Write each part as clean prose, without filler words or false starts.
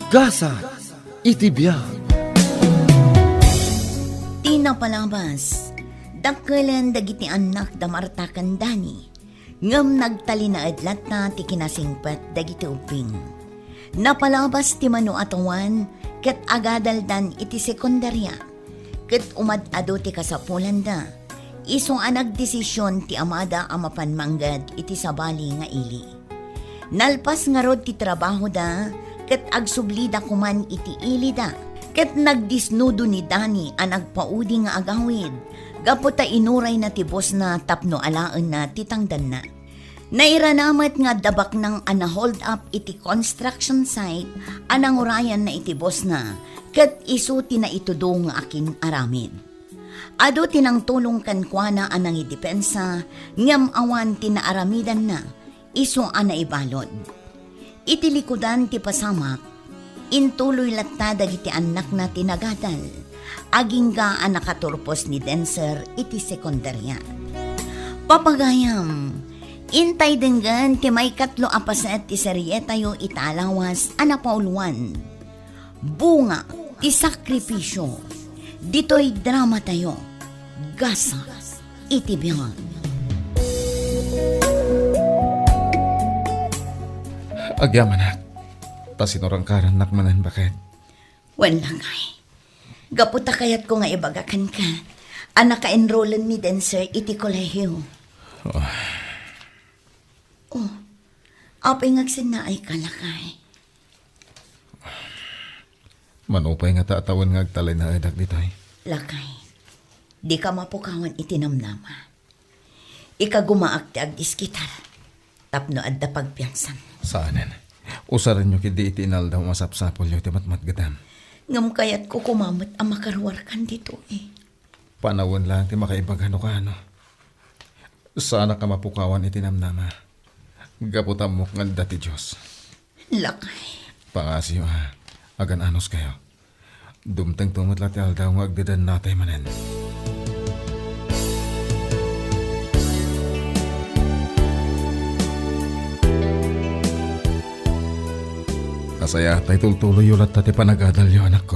Gasa, itibiyag. Tina palabas, dakkelan dagiti anak da Marta kandani, ngem nagtali na adlat na ti kinasingpet dagiti uping. Napalabas ti mano atawan, ket agadaldan iti sekundarya, ket umad-ado ti kasapulan da, isong anag desisyon ti amada amapan manggad iti sabali nga ili. Nalpas nga rod ti trabaho da, ket agsublida kuman iti ili da, ket nagdisnudo ni Dani ang nagpaudi nga agawid, gaputa inuray na tibos na tapno alaan na titangdan na. Nairanamat nga dabak ng anahold up iti construction site, anang urayan na itibos na, ket isuti na itudo nga akin aramid. Ado tinang tulong kankwana anang idepensa, ngam awan tinaaramidan na, iso ana ibalod. Itilikudan ti pasamak, intuloy latta dagiti anak na tinagadal, aging ga ang nakaturpos ni Denser iti sekundarya. Papagayam, intay denggan ti may katlo apaset ti serye tayo italawas anapauluan. Bunga ti sakripisyo, dito'y drama tayo, gasa itibiyag. Agyaman na. Tasinurang karan nakmanan bakit? Wan lang ay. Gaputa kayat ko nga ibagakan ka. Anak ka-enrollan ni Denser iti kolehiyo. Oh, apay ngagsin na ay kalakay. Manupay nga taatawan nga agtalay na edak ditoy. Lakay, di ka mapukawan itinamnama. Ika gumaak ti agdiskitar. Tapno adda pagpiyansan. Saanan? Usaran nyo kidi itinal daw masapsapol nyo ti matmatgadam. Ngam kayat ko kumamot ang makarwar kan dito eh. Panawon lang ti makaibagano ka ano. Sana ka mapukawan itinamnama. Gaputam mo nga dati Diyos. Lakay. Pangasyo agan anos kayo. Dumtang tumot lati aldaw nga agdadan natay manen. Kasaya tay tultuloy ulat tati panagadal yo anak ko.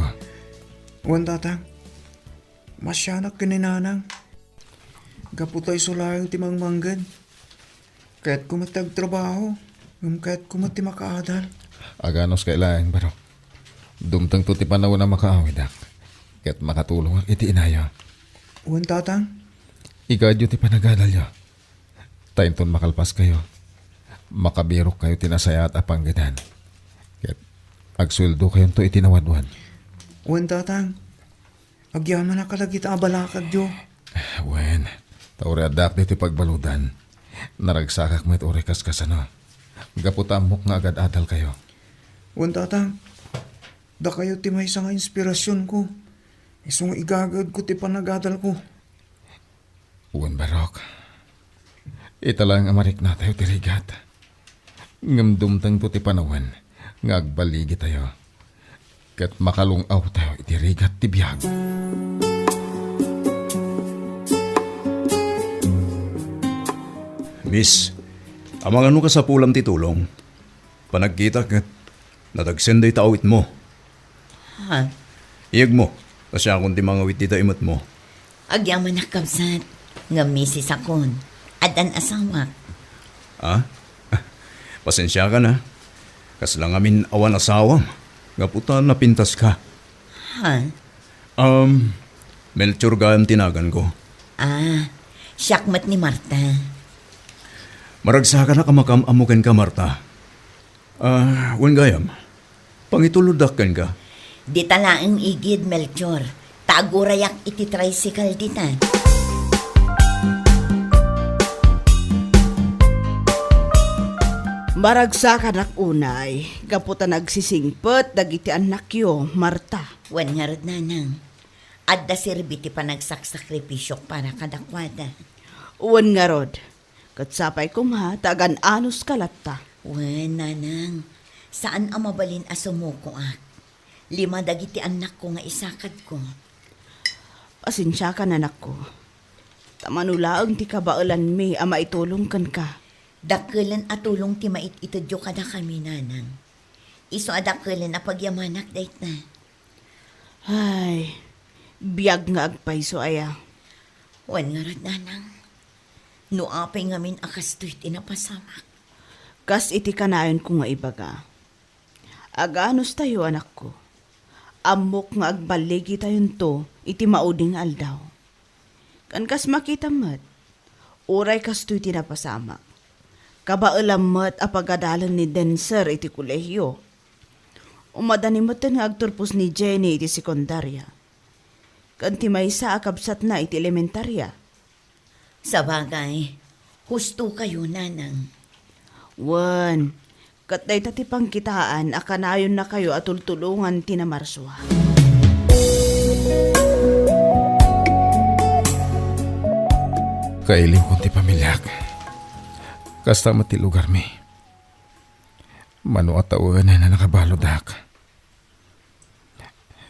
Wan tatang, masyanak kininanang. Gaputay sulayang timang manggad. Kaya't kumatag trabaho, kaya't kumati makaadal. Aganos kailangan baro. Dumtang to ti panahon na makaawid ak. Kaya't makatulong ak iti inayo. Wan tatang, Igadyo ti panagadal yo. Tainton makalpas kayo. Makabirok kayo tinasaya at apanggitan. Kaya't agsweldo kayo to itinawadwan. wan tatang, agyaman na kalagit ang abalakad yo. Wen, tauri adak dito pagbaludan. Naragsakak met orekas kasano. Gaputamok nga agad adal kayo. Wan tatang, da kayo ti may nga inspirasyon ko. Isong igagad ko ti panagadal ko. Wen barok. Italang amarik na tayo tirigat. Ngamdumtang to ti panawan. Ngagbaligi tayo. Kat makalungaw tayo itirigat ti biyag. Miss, amang ano ka sa pulam ti tulong? Panagkita kat natagsenday taawit mo. Ha? Iyag mo, kasi akong ti mga wit ti imot mo. Agyaman na kabsat. Nga misis akon. Adan asawa. Ha? Pasensya ka na. Kas lang amin awan asawam. Gaputa napintas ka. Ha? Melchor gayam tinagan ko. Siyakmat ni Marta. Maragsa ka na kamakam-amukin ka, Marta. Wan gayam. Pangituludakan ka. Di talaang igid, Melchor. Tagurayak iti tricycle dita. Maragsa anak unay, gaputa nagsisingpet dagiti anak yo, Marta. Wan nga rod nanang. Adda sirbiti pa nagsakripisyok para kadakwada. Uwan nga rod, katsapay kuma, tagan anos kalatta. Wan nanang, saan ang mabalin asumuko ak? 5 dagiti anak ko nga isakad ko. Pasensya ka nanak ko. Tamanulaang ti kabailan mi ama itulong kan ka. Dakelan atulong ti mait itudyo kada kami nanang. Iso adakkel na pagyamanak dayt na. Ay, biyag nga agpayso aya. Wan nga rod nanang. No apay ngamin akas to'y tinapasamak. Kas iti kanayon ko nga ibaga. Aganos tayo anak ko. Amok nga agbaligi tayon to iti mauding aldaw. Kan kas makita mat, uray kas to'y tinapasamak. Kabaalamat apagadalan ni Denser iti kolehiyo. Umadanimatan nga agturpos ni Jenny iti sekundarya. Kanti may sa akabsat na iti elementarya. Sa bagay, husto kayo nanang. Wan, katay tati pangkitaan akanayon na kayo at tultulungan tinamarswa. Kailim kong ti pamilyak. Kasta mati lugar mi. Mano at tauan na nakabalodak.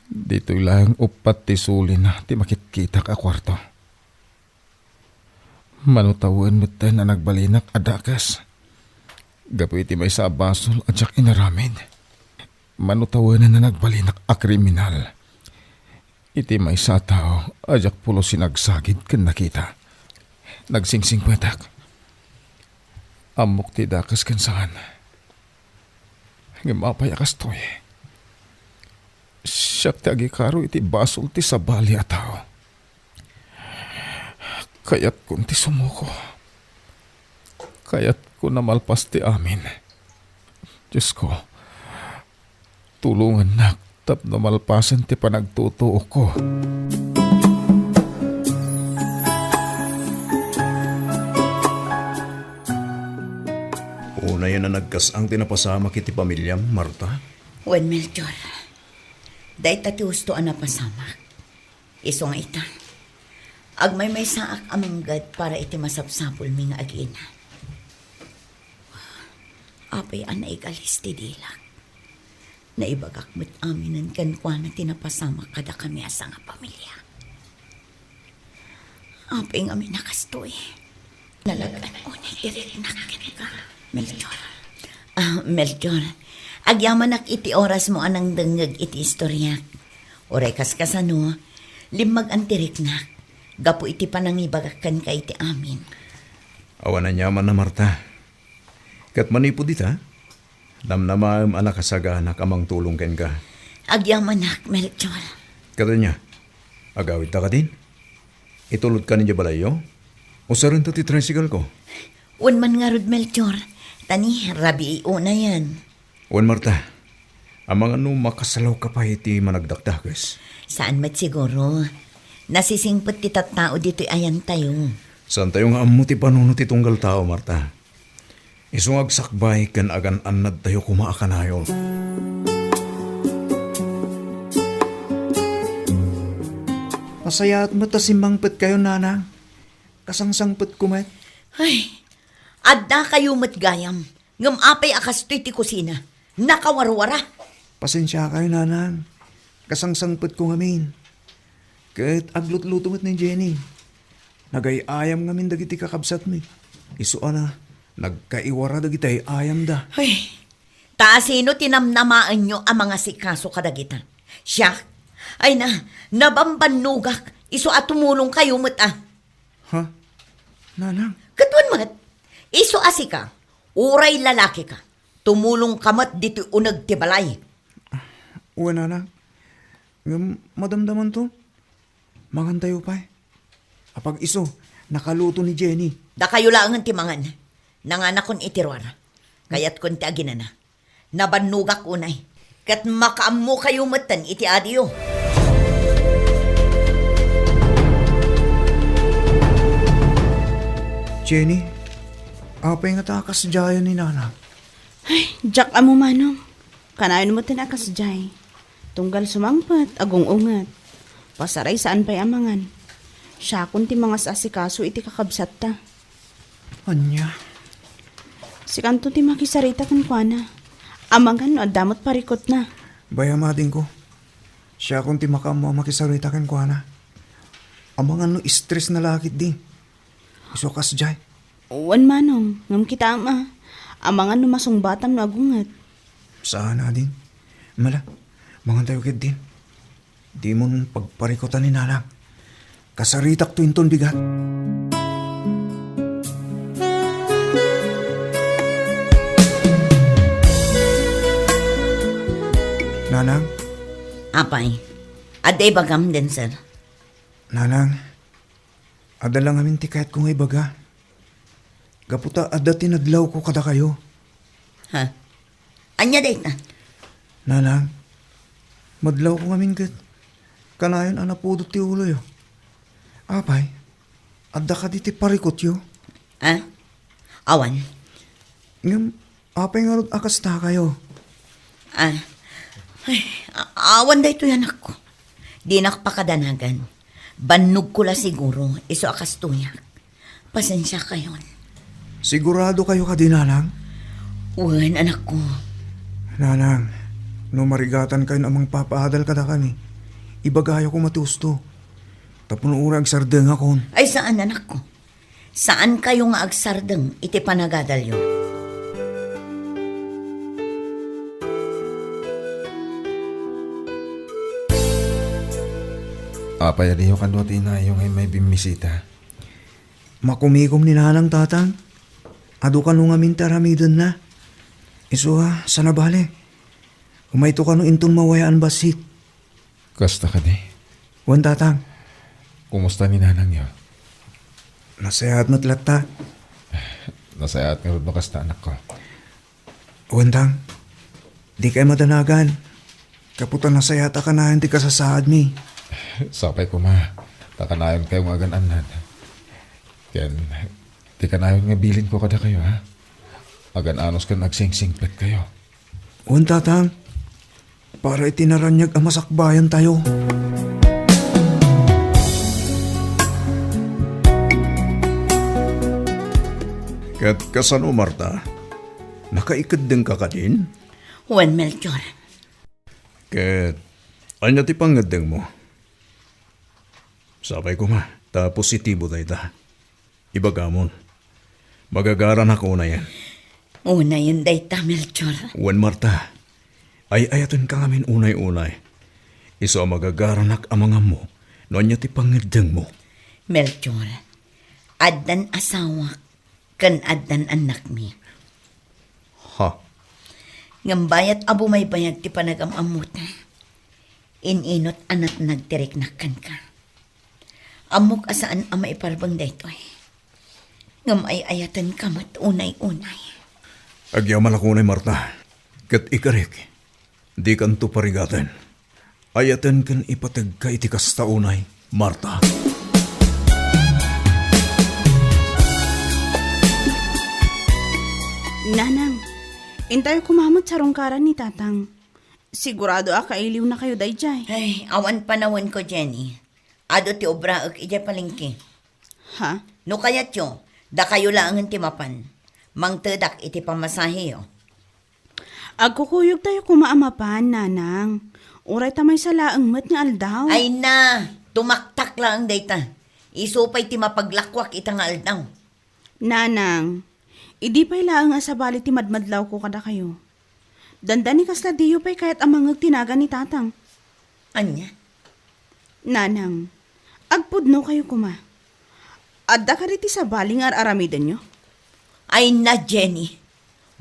Dito lang upat ti suli na ti makikita ka kwarto. Mano tauan matan na nagbalinak adakas. Gapu iti may sa basol at siyak inaramid. Mano tauan na nagbalinak a kriminal. Iti may sa tao at siyak pulo sinagsagid kan nakita. Nagsingsing petak. Amok ti dakas kan saan. Ngimapay akas to'y. Siyak ti agikaro iti basol ti sabali a tao. Kayat kun ti sumuko. Kayat ko namalpas ti amin. Diyos ko, tulungan na tap namalpasan ti panagtutuo ko. Una yan na nagkasang tinapasama kiti pamilyam, Marta. Wan Melchor. Dahit tati husto na pasamak. Iso nga ita. Agmay may saak amanggad para iti masapsapol mi nga agina. Apay an naigalis ti dilak. Naibagak mo't aminan kankwa na tinapasamak kada kami asa nga pamilya. Apay nga minakastoy. Nalagan o na irinakin ka, Melchor. Melchor, agyamanak iti oras mo anang dengeg iti istorya. Oray kaskasano, limag antirik na. Gapu iti panangibagakan ka iti amin. Awan na nyaman na, Marta. Kat manipo dita, namnamaam anak kasaganak amang tulong ken ka. Agyamanak, Melchor. Kada niya, agawit ta ka din? Itulod ka ninyo balayo? O sa rin ti tricycle ko? Unman nga rod, Melchor. Tani, rabi na yan. Wan Marta, amang ano makasalaw ka pa iti managdakdakes. Saan mat siguro? Nasisingpot ti tattao dito'y ayan tayo. Saan tayo nga amu ti panunot ti tunggal tao, Marta? Isong agsakbay kan agan anad tayo kumaakanayo. Masaya at matasimbangpet kayo, nanang. Kasangsangpet kumet. Ay, adda kayo matgayam. Ngam apay akas to'y ti kusina. Nakawarwara. Pasensya kayo, nanang. Kasangsangpet ko ngamin. Kahit aglutluto mo't ni Jenny. Nagayayam ngamin dagiti kakabsat mi. Isuan na, nagkaiwara dagiti ayam da. Ay, taasino tinamnamaan nyo ang mga sikaso kadagitan. Siya, ay nabambanugak. Iso at tumulong kayo mata. Ha? Nanang? Katuan mat, iso asika. Uray lalaki ka. Tumulong kamat dito unag tibalay. Uwe, nanang. Madamdaman to. Mangantayo pa eh. Apag iso, nakaluto ni Jenny. Da kayo lang ang timangan. Nanganak kon itirwar. Kaya't kon ti aginana. Nabanugak unay. Kat makaammo kayo matan iti adiyo. Jenny, apay nga takas dyan ni nanang. Ay, Jack amo manong. Kanayon mo tinakas jay. Tunggal sumangpat, agong ungat. Pasaray saan pa'y amangan. Siya kun ti mga asikaso iti kakabsat ta. Anya? Si kanto ti makisarita kan kwa na. Amangan no adamot parikot na. Bayamadin ko. Siya kung ti makamo makisarita kan ko na. Amangan no stress na lakit di. Isukas jay. Uwan manong, ngam kita ama. Amangan no masungbatam no agungat. Saan na din? Mala, mga tayo din. Di mo pagparikotan ni nanang. Kasaritak to inton bigat. Nanang, Apay, aday bagam din, sir. nanang, adalang amin ti kahit kung ibaga. Gaputa ada tinadlaw ko kada kayo. Ha? Anya date na? Nanang, madlaw ko ngamin kat. Kanayon anapudot ti ulo yo. Apay, adda ka di ti parikot yo. Ha? Awan? Ngam, apay nga ron akas ta kayo. Ah, ay, awan da ito yan ako. Di nakpakadanagan. Banog ko la siguro, iso akas tuyak. Pasensya kayon. Sigurado kayo ka din, nanang? Uwan, anak ko. Nanang, no marigatan kayo namang papaadal kada kami. Ibagayo ko matusto. Tapon urag sardeng akon. Ay, saan, anak ko? Saan kayo nga agsardeng iti panagadalyo? Apay aliyo kanwati na yung ay may bimisita. Makumikom ni nanang tatang. Ado ka nung amin taramidon na. Iso ha, sana bale. Umayto ka nung inton mawayaan basit. Kasta ka di. Wan tatang, Kumusta ni nanang yo? nasayahat matlat ta. Nasayat nga rin mo kasta anak ko. Wan tang, di kayo madanagan. Kaputan nasayata ka na hindi ka sasaad mi. Sapay ko ma. Takanayon kayo nga gananan. Ken, di kanayon nga bilin ko kada kayo ha. Agan anos ka nagsing-singpet kayo. Wan tatang, para itinaranyag ang masakbayan tayo. Kat kasano, Marta? Nakaikad din ka din? Juan Melchor. Kat, anya ti pangadeng mo? Sabay ko ma, ta positibo tayo ta. Ibagamon. Magagaran ako na yan. Una yun dayta, Melchor. Wan Marta, ay ayaton ka ngamin unay-unay. Iso magagaranak amang mo, no anya ti pangadeng mo. Melchor, addan asawa, kan addan anak mi. Ha? Ngambayat abo may bayag ti panagamamuta. Ininot anat nagtiriknakan ka. Amok asaan ang maiparbang daytoy. Ngam ay ayatan ka mat unay-unay. Agyaman ako na Marta. Kat ikarik, di kanto parigatan. Ayatan kan ipatag ka iti kastaunay, Marta. Nanang, intayo kumamot sa rongkaran ni tatang. Sigurado kailiw na kayo dayjay. Ay, awan panawan ko, Jenny. Ado ti obraak ija palingki. Ha? No kayat yo, da kayo lang ang timapan. Mang tedak iti pamasahe yo. Agkukuyog tayo kumaamapan, nanang. Uray tamay sa laang mat nga aldaw. Ay na, tumaktak lang dayta. Isupay ti mapaglakwak ita nga aldaw. Nanang, idi pa'y laang nga sa bali ti madmadlaw ko kada kayo. Dandani kasla diyo pa'y kahit amang tinaga ni tatang. Anya? Nanang, agpudno kayo kuma. Adda ka riti sa baling aramidan nyo? Ay na, Jenny.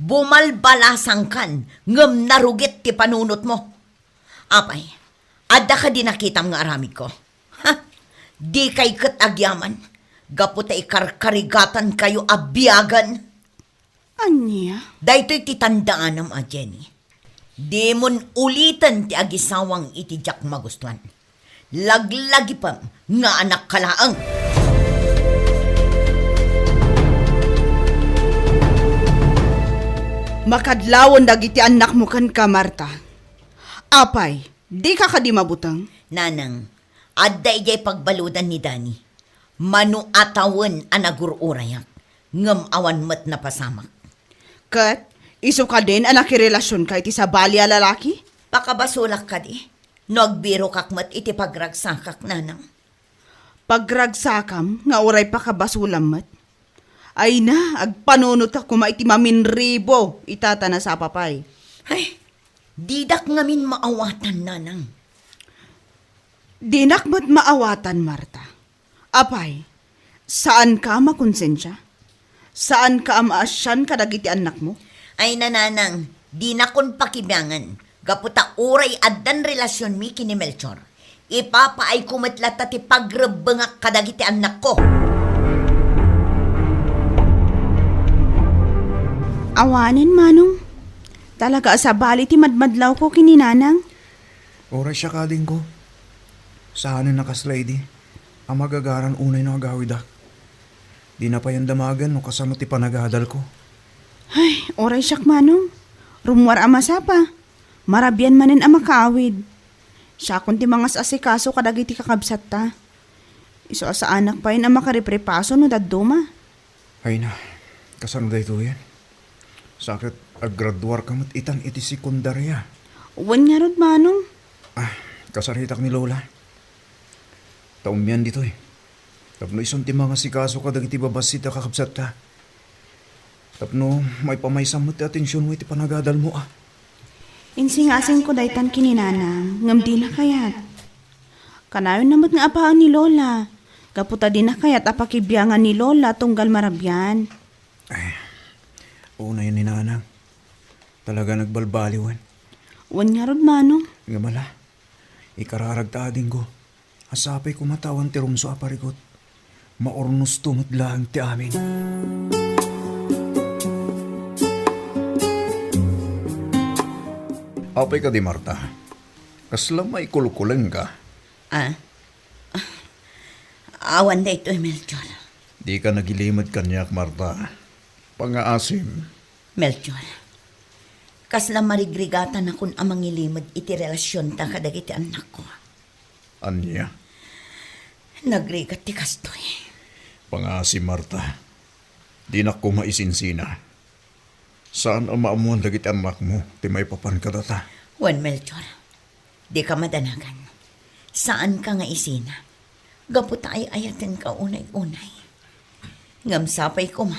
Bumalbalasang kan, ngam narugit ti panunot mo. Apay, adda ka di nakitam nga aramid ko. Ha? Di kay katagyaman. Gaputa ikarkarigatan kayo abiyagan. Anya? Dayto'y titandaan nam a Jenny. Di mon ulitan ti agisawang iti jak magustuhan. Laglagi pam nga anak kalaang. Makadlawon dagiti anak mo kan ka, Marta. Apay, di ka kadi mabutang. Nanang, adda ijay pagbaludan ni Dani. Manu atawan anagururayak. Ngam awan mat na pasamak. Kat, iso ka din anak relasyon ka iti sa bali a lalaki? Pakabasulak ka di. Nagbiro kak mat iti pagragsakak, nanang. Pagragsakam, nga oray pa kabasulam mat. Ay na, agpanunot ako iti maminribo, itata na sa papay. Ay, Didak ngamin maawatan, nanang. Dinak mo't maawatan, Marta. Apay, saan ka makonsensya? Saan ka amaasyan kadagiti anak mo? Ay nananang, di na kon pakibangan. Gaputa uray addan relasyon mi kini Melchor. Ipapaay kumatlat ti pagrebengak kadagiti anak ko. Awanin, Manong. Talaga sa bali ti madmadlaw ko kininanang. Oras siya kading ko. Saan nakaslady? Ang magagaran unay na agawidak. Di na pa yan damagan no kasano ti panagadal ko. Ay, oray siyak, Manong. Rumwar amasapa. Marabyan manin ang makaawid. Siya kun ti mga asikaso kadagiti kakabsat ta. Iso sa anak pa yun ang makariprepaso no daduma. Ay na, kasano da ito yan? Sakit aggraduar ka mat itan iti sekundarya. Uwan nga rod, Manong. Kasaritak ni Lola. Taumyan dito eh. Tapno ison ti mga sikaso ka dagiti babasit a kakabsat ta. Tapno may pamaysam mo ti atensyon mo iti panagadal mo Insingasing ko daytan kininanang, ngam di na kayat. Kanayon namot nga apaan ni Lola. Kaputa di na kayat apakibiyangan ni Lola tunggal marabyan. Una yun ni Nanang. Talaga nagbalbaliwan. Uwan nga rod, Manong. Nga mala, ikararag taading ko. Asapay kumatawan ti rumso aparikot. Maornos tumot lang ti amin. Apay ka di, Marta. Kasla may kulkuleng ka. Awan da ito, Melchor. Di ka nagilimad kanyak, Marta. Pangaasim. Melchor, kasla marigrigatan akong amang ilimad iti relasyon ta kadagiti anak ko. Anya. Nagrigat ti kastoy. Pangaasim, Marta. Di na ko maisinsina. Saan ang maamuan dagiti anak mo? Ti may papan ka data. Juan Melchor, di ka madanagan. Saan ka nga isina? Gaputa ay ayatin ka unay-unay. Ngamsapay ko ma,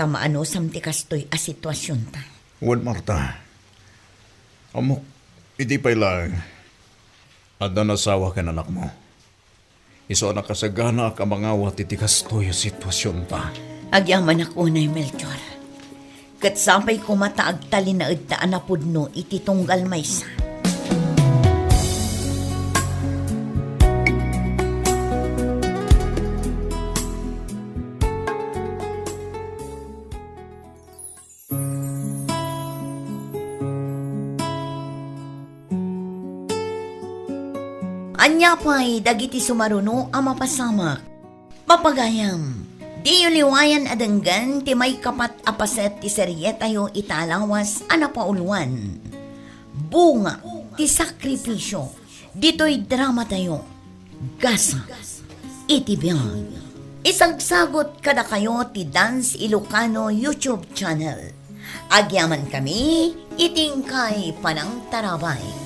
tamaano sam ti kastoy a sitwasyon ta. Wan, Marta. Amok, hindi pa lang. Ada nasawa ka na anak mo. Iso nakasagana ka mga watitikas to'y sitwasyon ta. Agyaman ako unay Melchor. Kat sampay ko mataag tali na idtaan na pudno iti tunggal maysa. Anya pa'y dagiti sumaruno ang mapasamak. Papagayam, di uliwayan adenggan ti may kapat apaset ti serye tayo italawas anapaulwan. Bunga ti sakripisyo, dito'y drama tayo. Gasa, iti biyang. Isagsagot kada kayo ti Dance Ilocano YouTube channel. Agyaman kami, iting kay Panang Tarabay.